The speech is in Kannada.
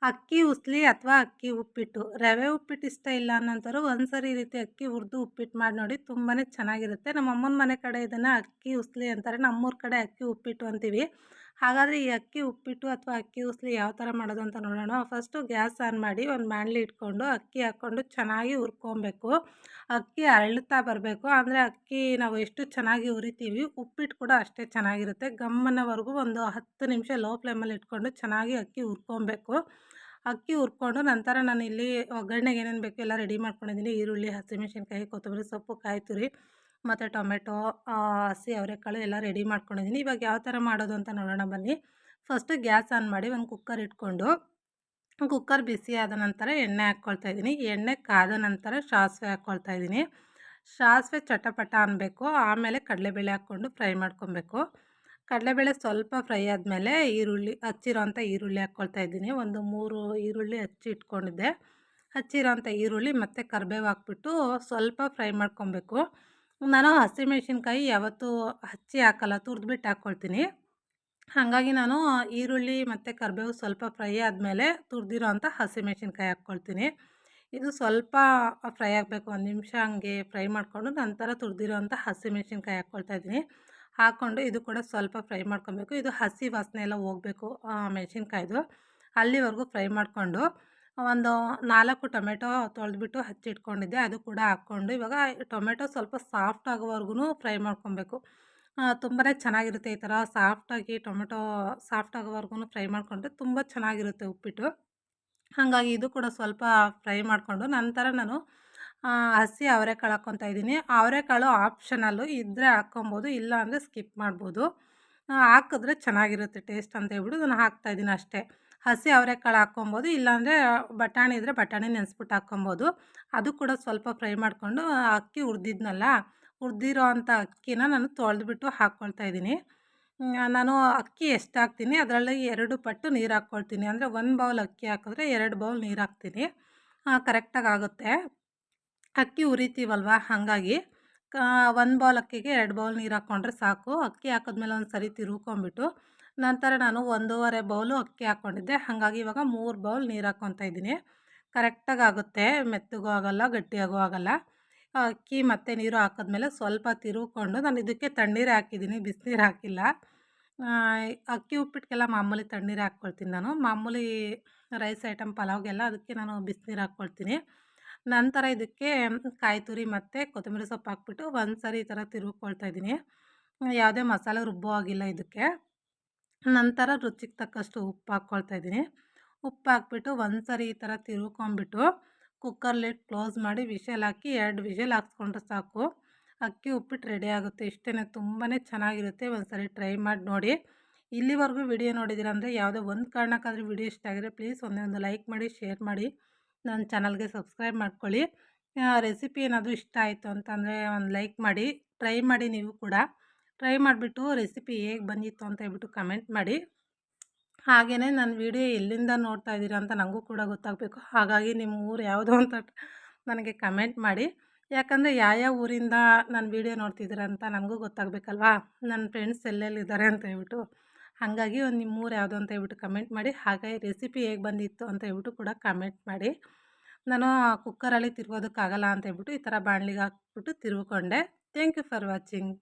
ಅಕ್ಕಿ ಉಸ್ಲಿ ಅಥವಾ ಅಕ್ಕಿ ಉಪ್ಪಿಟ್ಟು. ರವೆ ಉಪ್ಪಿಟ್ಟು ಇಷ್ಟ ಇಲ್ಲ ಅನ್ನೋಂಥವ್ರು ಒಂದ್ಸರಿ ಈ ರೀತಿ ಅಕ್ಕಿ ಹುರ್ದು ಉಪ್ಪಿಟ್ಟು ಮಾಡಿ ನೋಡಿ ತುಂಬಾನೇ ಚೆನ್ನಾಗಿರುತ್ತೆ. ನಮ್ಮ ಅಮ್ಮನ ಮನೆ ಕಡೆ ಇದನ್ನ ಅಕ್ಕಿ ಉಸ್ಲಿ ಅಂತಾರೆ. ನಮ್ಮೂರ ಕಡೆ ಅಕ್ಕಿ ಉಪ್ಪಿಟ್ಟು ಅಂತೀವಿ. ಹಾಗಾದ್ರೆ ಈ ಅಕ್ಕಿ ಉಪ್ಪಿಟ್ಟು ಅಥವಾ ಅಕ್ಕಿ ಉಸ್ಲಿ ಯಾವ ಥರ ಮಾಡೋದು ಅಂತ ನೋಡೋಣ. ಫಸ್ಟು ಗ್ಯಾಸ್ ಆನ್ ಮಾಡಿ ಒಂದು ಬಾಣಲಿ ಇಟ್ಕೊಂಡು ಅಕ್ಕಿ ಹಾಕ್ಕೊಂಡು ಚೆನ್ನಾಗಿ ಹುರ್ಕೊಬೇಕು. ಅಕ್ಕಿ ಅರಳ್ತಾ ಬರಬೇಕು. ಅಂದರೆ ಅಕ್ಕಿ ನಾವು ಎಷ್ಟು ಚೆನ್ನಾಗಿ ಹುರಿತೀವಿ ಉಪ್ಪಿಟ್ಟು ಕೂಡ ಅಷ್ಟೇ ಚೆನ್ನಾಗಿರುತ್ತೆ. ಘಮ್ ಅನ್ನೋವರೆಗೂ ಒಂದು 10 ನಿಮಿಷ ಲೋ ಫ್ಲೇಮಲ್ಲಿ ಇಟ್ಕೊಂಡು ಚೆನ್ನಾಗಿ ಅಕ್ಕಿ ಹುರ್ಕೊಬೇಕು. ಅಕ್ಕಿ ಹುರ್ಕೊಂಡು ನಂತರ ನಾನಿಲ್ಲಿ ಒಗ್ಗರಣೆಗೆ ಏನೇನು ಬೇಕೋ ಎಲ್ಲ ರೆಡಿ ಮಾಡ್ಕೊಂಡಿದ್ದೀನಿ. ಈರುಳ್ಳಿ, ಹಸಿಮೆಣಸಿನ್ಕಾಯಿ, ಕೊತ್ತಂಬರಿ ಸೊಪ್ಪು, ಕಾಯಿ ತುರಿ ಮತ್ತು ಟೊಮೆಟೊ, ಹಸಿ ಅವರೆಕಾಳು ಎಲ್ಲ ರೆಡಿ ಮಾಡ್ಕೊಂಡಿದ್ದೀನಿ. ಇವಾಗ ಯಾವ ಥರ ಮಾಡೋದು ಅಂತ ನೋಡೋಣ ಬನ್ನಿ. ಫಸ್ಟು ಗ್ಯಾಸ್ ಆನ್ ಮಾಡಿ ಒಂದು ಕುಕ್ಕರ್ ಇಟ್ಕೊಂಡು ಕುಕ್ಕರ್ ಬಿಸಿ ಆದ ನಂತರ ಎಣ್ಣೆ ಹಾಕ್ಕೊಳ್ತಾ ಇದ್ದೀನಿ. ಎಣ್ಣೆ ಕಾದ ನಂತರ ಸಾಸಿವೆ ಹಾಕ್ಕೊಳ್ತಾ ಇದ್ದೀನಿ. ಸಾಸಿವೆ ಚಟಪಟ ಅನ್ನಬೇಕು. ಆಮೇಲೆ ಕಡಲೆಬೇಳೆ ಹಾಕ್ಕೊಂಡು ಫ್ರೈ ಮಾಡ್ಕೊಬೇಕು. ಕಡಲೆಬೇಳೆ ಸ್ವಲ್ಪ ಫ್ರೈ ಆದಮೇಲೆ ಹಚ್ಚಿರೋಂಥ ಈರುಳ್ಳಿ ಹಾಕ್ಕೊಳ್ತಾ ಇದ್ದೀನಿ. ಒಂದು 3 ಈರುಳ್ಳಿ ಹಚ್ಚಿ ಇಟ್ಕೊಂಡಿದ್ದೆ. ಹಚ್ಚಿರೋಂಥ ಈರುಳ್ಳಿ ಮತ್ತು ಕರಿಬೇವು ಹಾಕ್ಬಿಟ್ಟು ಸ್ವಲ್ಪ ಫ್ರೈ ಮಾಡ್ಕೊಬೇಕು. ನಾನು ಹಸಿಮೆಣ್ಸಿನ್ಕಾಯಿ ಯಾವತ್ತೂ ಹಚ್ಚಿ ಹಾಕಲ್ಲ, ತುರಿದ್ಬಿಟ್ಟು ಹಾಕ್ಕೊಳ್ತೀನಿ. ಹಾಗಾಗಿ ನಾನು ಈರುಳ್ಳಿ ಮತ್ತು ಕರಿಬೇವು ಸ್ವಲ್ಪ ಫ್ರೈ ಆದಮೇಲೆ ತುರಿದಿರೋಂಥ ಹಸಿಮೆಣ್ಸಿನ್ಕಾಯಿ ಹಾಕ್ಕೊಳ್ತೀನಿ. ಇದು ಸ್ವಲ್ಪ ಫ್ರೈ ಆಗಬೇಕು. 1 ನಿಮಿಷ ಹಂಗೆ ಫ್ರೈ ಮಾಡಿಕೊಂಡು ನಂತರ ತುರಿದಿರೋಂಥ ಹಸಿಮೆಣ್ಸಿನ್ಕಾಯಿ ಹಾಕ್ಕೊಳ್ತಾ ಇದ್ದೀನಿ. ಹಾಕ್ಕೊಂಡು ಇದು ಕೂಡ ಸ್ವಲ್ಪ ಫ್ರೈ ಮಾಡ್ಕೊಬೇಕು. ಇದು ಹಸಿ ವಾಸನೆ ಎಲ್ಲ ಹೋಗಬೇಕು ಮೆಣಸಿನ್ಕಾಯ್ದು. ಅಲ್ಲಿವರೆಗೂ ಫ್ರೈ ಮಾಡಿಕೊಂಡು ಒಂದು 4 ಟೊಮೆಟೊ ತೊಳೆದ್ಬಿಟ್ಟು ಹಚ್ಚಿಟ್ಕೊಂಡಿದ್ದೆ, ಅದು ಕೂಡ ಹಾಕ್ಕೊಂಡು ಇವಾಗ ಟೊಮೆಟೊ ಸ್ವಲ್ಪ ಸಾಫ್ಟ್ ಆಗೋವರೆಗೂ ಫ್ರೈ ಮಾಡ್ಕೊಬೇಕು. ತುಂಬಾ ಚೆನ್ನಾಗಿರುತ್ತೆ ಈ ಥರ ಸಾಫ್ಟಾಗಿ ಟೊಮೆಟೊ ಸಾಫ್ಟ್ ಆಗೋವರೆಗೂ ಫ್ರೈ ಮಾಡಿಕೊಂಡ್ರೆ ತುಂಬ ಚೆನ್ನಾಗಿರುತ್ತೆ ಉಪ್ಪಿಟ್ಟು. ಹಾಗಾಗಿ ಇದು ಕೂಡ ಸ್ವಲ್ಪ ಫ್ರೈ ಮಾಡಿಕೊಂಡು ನಂತರ ನಾನು ಹಸಿ ಅವರೆಕಾಳು ಹಾಕ್ಕೊತಾ ಇದ್ದೀನಿ. ಅವರೆಕಾಳು ಆಪ್ಷನಲ್ಲು, ಇದ್ದರೆ ಹಾಕ್ಕೊಬೋದು, ಇಲ್ಲ ಅಂದರೆ ಸ್ಕಿಪ್ ಮಾಡ್ಬೋದು. ಹಾಕಿದ್ರೆ ಚೆನ್ನಾಗಿರುತ್ತೆ ಟೇಸ್ಟ್ ಅಂತ ಹೇಳ್ಬಿಟ್ಟು ನಾನು ಹಾಕ್ತಾಯಿದ್ದೀನಿ ಅಷ್ಟೇ. ಹಸಿ ಅವರೆಕಾಳು ಹಾಕ್ಕೊಬೋದು, ಇಲ್ಲಾಂದರೆ ಬಟಾಣಿ ಇದ್ದರೆ ಬಟಾಣಿ ನೆನೆಸ್ಬಿಟ್ಟು ಹಾಕ್ಕೊಬೋದು. ಅದು ಕೂಡ ಸ್ವಲ್ಪ ಫ್ರೈ ಮಾಡಿಕೊಂಡು ಅಕ್ಕಿ ಹುರಿದಿದ್ನಲ್ಲ, ಹುರಿದಿರೋ ಅಂಥ ಅಕ್ಕಿನ ನಾನು ತೊಳೆದ್ಬಿಟ್ಟು ಹಾಕ್ಕೊಳ್ತಾ ಇದ್ದೀನಿ. ನಾನು ಅಕ್ಕಿ ಎಷ್ಟು ಹಾಕ್ತೀನಿ ಅದರಲ್ಲಿ 2 ಪಟ್ಟು ನೀರು ಹಾಕ್ಕೊಳ್ತೀನಿ. ಅಂದರೆ 1 ಬೌಲ್ ಅಕ್ಕಿ ಹಾಕಿದ್ರೆ 2 ಬೌಲ್ ನೀರು ಹಾಕ್ತೀನಿ. ಕರೆಕ್ಟಾಗಿ ಆಗುತ್ತೆ. ಅಕ್ಕಿ ಹುರಿತೀವಲ್ವ ಹಾಗಾಗಿ 1 ಬೌಲ್ ಅಕ್ಕಿಗೆ 2 ಬೌಲ್ ನೀರು ಹಾಕ್ಕೊಂಡ್ರೆ ಸಾಕು. ಅಕ್ಕಿ ಹಾಕಿದ್ಮೇಲೆ ಒಂದು ಸರಿ ತಿರುವ್ಕೊಂಬಿಟ್ಟು ನಂತರ ನಾನು 1.5 ಬೌಲು ಅಕ್ಕಿ ಹಾಕ್ಕೊಂಡಿದ್ದೆ. ಹಾಗಾಗಿ ಇವಾಗ 3 ಬೌಲ್ ನೀರು ಹಾಕ್ಕೊತಾ ಇದ್ದೀನಿ. ಕರೆಕ್ಟಾಗಿ ಆಗುತ್ತೆ, ಮೆತ್ತಗೂ ಆಗೋಲ್ಲ, ಗಟ್ಟಿಯಾಗೂ ಆಗೋಲ್ಲ. ಅಕ್ಕಿ ಮತ್ತು ನೀರು ಹಾಕಿದ್ಮೇಲೆ ಸ್ವಲ್ಪ ತಿರುವ್ಕೊಂಡು ನಾನು ಇದಕ್ಕೆ ತಣ್ಣೀರೇ ಹಾಕಿದ್ದೀನಿ, ಬಿಸಿನೀರು ಹಾಕಿಲ್ಲ. ಅಕ್ಕಿ ಉಪ್ಪಿಟ್ಟಿಗೆಲ್ಲ ಮಾಮೂಲಿ ತಣ್ಣೀರೇ ಹಾಕ್ಕೊಳ್ತೀನಿ ನಾನು. ಮಾಮೂಲಿ ರೈಸ್ ಐಟಮ್ ಪಲಾವ್ಗೆಲ್ಲ ಅದಕ್ಕೆ ನಾನು ಬಿಸಿನೀರು ಹಾಕ್ಕೊಳ್ತೀನಿ. ನಂತರ ಇದಕ್ಕೆ ಕಾಯಿ ತುರಿ ಮತ್ತು ಕೊತ್ತಂಬರಿ ಸೊಪ್ಪು ಹಾಕ್ಬಿಟ್ಟು ಒಂದು ಸರಿ ಈ ಥರ ತಿರುವ್ಕೊಳ್ತಾ ಇದ್ದೀನಿ. ಯಾವುದೇ ಮಸಾಲೆ ರುಬ್ಬೋ ಆಗಿಲ್ಲ ಇದಕ್ಕೆ. ನಂತರ ರುಚಿಗೆ ತಕ್ಕಷ್ಟು ಉಪ್ಪು ಹಾಕ್ಕೊಳ್ತಾ ಇದ್ದೀನಿ. ಉಪ್ಪು ಹಾಕ್ಬಿಟ್ಟು ಒಂದು ಸರಿ ಈ ಥರ ತಿರುವ್ಕೊಂಬಿಟ್ಟು ಕುಕ್ಕರ್ ಲಿಡ್ ಕ್ಲೋಸ್ ಮಾಡಿ ವಿಷಲ್ ಹಾಕಿ 2 ವಿಷಲ್ ಹಾಕ್ಸ್ಕೊಂಡ್ರೆ ಸಾಕು. ಅಕ್ಕಿ ಉಪ್ಪಿಟ್ಟು ರೆಡಿ ಆಗುತ್ತೆ. ಇಷ್ಟೇ, ತುಂಬಾ ಚೆನ್ನಾಗಿರುತ್ತೆ. ಒಂದು ಸರಿ ಟ್ರೈ ಮಾಡಿ ನೋಡಿ. ಇಲ್ಲಿವರೆಗೂ ವಿಡಿಯೋ ನೋಡಿದ್ದೀರ ಅಂದರೆ ಯಾವುದೋ ಒಂದು ಕಾರಣಕ್ಕಾದರೂ ವಿಡಿಯೋ ಇಷ್ಟ ಆಗಿದ್ರೆ ಪ್ಲೀಸ್ ಒಂದೇ ಒಂದು ಲೈಕ್ ಮಾಡಿ, ಶೇರ್ ಮಾಡಿ, ನನ್ನ ಚಾನಲ್ಗೆ ಸಬ್ಸ್ಕ್ರೈಬ್ ಮಾಡ್ಕೊಳ್ಳಿ. ರೆಸಿಪಿ ಏನಾದರೂ ಇಷ್ಟ ಆಯಿತು ಅಂತಂದರೆ ಒಂದು ಲೈಕ್ ಮಾಡಿ. ಟ್ರೈ ಮಾಡಿ ನೀವು ಕೂಡ. ಟ್ರೈ ಮಾಡಿಬಿಟ್ಟು ರೆಸಿಪಿ ಹೇಗೆ ಬಂದಿತ್ತು ಅಂತ ಹೇಳ್ಬಿಟ್ಟು ಕಮೆಂಟ್ ಮಾಡಿ. ಹಾಗೆಯೇ ನನ್ನ ವಿಡಿಯೋ ಎಲ್ಲಿಂದ ನೋಡ್ತಾ ಇದ್ದೀರಾ ಅಂತ ನನಗೂ ಕೂಡ ಗೊತ್ತಾಗಬೇಕು. ಹಾಗಾಗಿ ನಿಮ್ಮ ಊರು ಯಾವುದು ಅಂತ ನನಗೆ ಕಮೆಂಟ್ ಮಾಡಿ. ಯಾಕಂದರೆ ಯಾವ್ಯಾವ ಊರಿಂದ ನನ್ನ ವಿಡಿಯೋ ನೋಡ್ತಿದ್ದೀರ ಅಂತ ನನಗೂ ಗೊತ್ತಾಗಬೇಕಲ್ವಾ, ನನ್ನ ಫ್ರೆಂಡ್ಸ್ ಎಲ್ಲೆಲ್ಲಿದ್ದಾರೆ ಅಂತ ಹೇಳ್ಬಿಟ್ಟು. ಹಾಗಾಗಿ ಒಂದು ನಿಮ್ಮ ಊರು ಯಾವುದು ಅಂತ ಹೇಳ್ಬಿಟ್ಟು ಕಮೆಂಟ್ ಮಾಡಿ. ಹಾಗೆ ರೆಸಿಪಿ ಹೇಗೆ ಬಂದಿತ್ತು ಅಂತ ಹೇಳ್ಬಿಟ್ಟು ಕೂಡ ಕಮೆಂಟ್ ಮಾಡಿ. ನಾನು ಕುಕ್ಕರಲ್ಲಿ ತಿರುಗೋದಕ್ಕಾಗಲ್ಲ ಅಂತ ಹೇಳ್ಬಿಟ್ಟು ಈ ಥರ ಬಾಣಲಿಗೆ ಹಾಕ್ಬಿಟ್ಟು ತಿರುವ್ಕೊಂಡೆ. Thank you for watching.